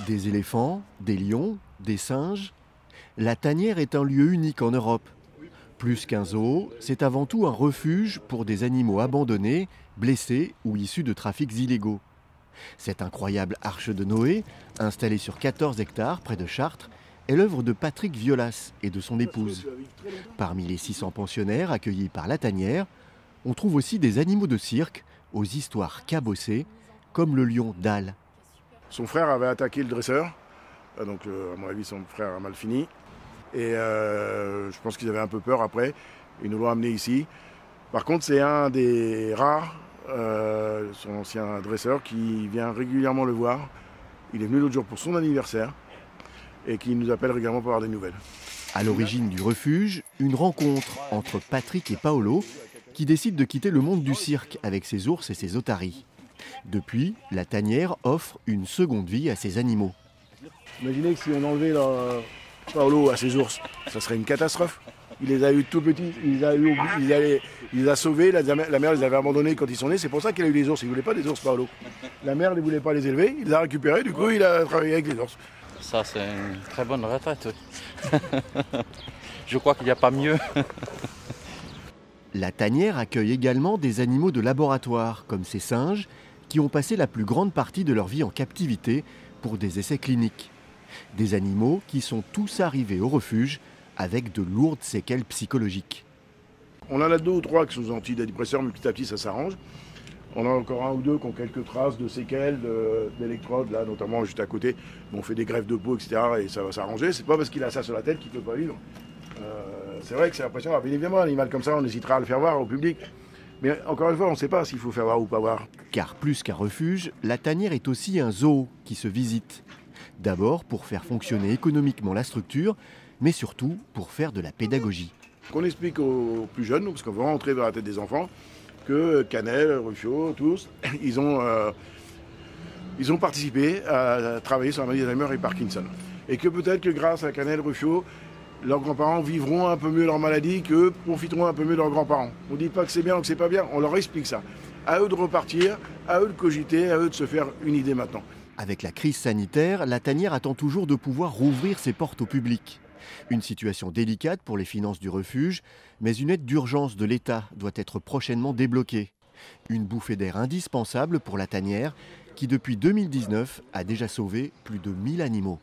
Des éléphants, des lions, des singes. La tanière est un lieu unique en Europe. Plus qu'un zoo, c'est avant tout un refuge pour des animaux abandonnés, blessés ou issus de trafics illégaux. Cette incroyable arche de Noé, installée sur 14 hectares près de Chartres, est l'œuvre de Patrick Violas et de son épouse. Parmi les 600 pensionnaires accueillis par la tanière, on trouve aussi des animaux de cirque aux histoires cabossées, comme le lion Dal. Son frère avait attaqué le dresseur, donc à mon avis son frère a mal fini. Et je pense qu'ils avaient un peu peur après, ils nous l'ont amené ici. Par contre c'est un des rares, son ancien dresseur, qui vient régulièrement le voir. Il est venu l'autre jour pour son anniversaire et qui nous appelle régulièrement pour avoir des nouvelles. À l'origine du refuge, une rencontre entre Patrick et Paolo qui décident de quitter le monde du cirque avec ses ours et ses otaries. Depuis, la tanière offre une seconde vie à ces animaux. Imaginez que si on enlevait Paolo à ses ours, ça serait une catastrophe. Il les a eu tout petits, il les a sauvés, la mère les avait abandonnés quand ils sont nés, c'est pour ça qu'il a eu les ours, il ne voulait pas des ours Paolo. La mère ne voulait pas les élever, il les a récupérés, du coup il a travaillé avec les ours. Ça c'est une très bonne retraite, oui. Je crois qu'il n'y a pas mieux. La tanière accueille également des animaux de laboratoire, comme ces singes, qui ont passé la plus grande partie de leur vie en captivité pour des essais cliniques. Des animaux qui sont tous arrivés au refuge avec de lourdes séquelles psychologiques. On en a 2 ou 3 qui sont antidépresseurs, mais petit à petit ça s'arrange. On a encore 1 ou 2 qui ont quelques traces de séquelles, d'électrodes, là notamment juste à côté. On fait des greffes de peau, etc. et ça va s'arranger. C'est pas parce qu'il a ça sur la tête qu'il ne peut pas vivre. C'est vrai que c'est impressionnant. Bien évidemment, un animal comme ça, on hésitera à le faire voir au public. Mais encore une fois, on ne sait pas s'il faut faire voir ou pas voir. Car plus qu'un refuge, la tanière est aussi un zoo qui se visite. D'abord pour faire fonctionner économiquement la structure, mais surtout pour faire de la pédagogie. Qu'on explique aux plus jeunes, parce qu'on veut rentrer dans la tête des enfants, que Canel, Ruffiot, tous, ils ont participé à travailler sur la maladie d'Alzheimer et Parkinson. Et que peut-être que grâce à Canel, Ruffiot, leurs grands-parents vivront un peu mieux leur maladie, qu'eux profiteront un peu mieux de leurs grands-parents. On ne dit pas que c'est bien ou que c'est pas bien, on leur explique ça. À eux de repartir, à eux de cogiter, à eux de se faire une idée maintenant. Avec la crise sanitaire, la tanière attend toujours de pouvoir rouvrir ses portes au public. Une situation délicate pour les finances du refuge, mais une aide d'urgence de l'État doit être prochainement débloquée. Une bouffée d'air indispensable pour la tanière qui, depuis 2019, a déjà sauvé plus de 1000 animaux.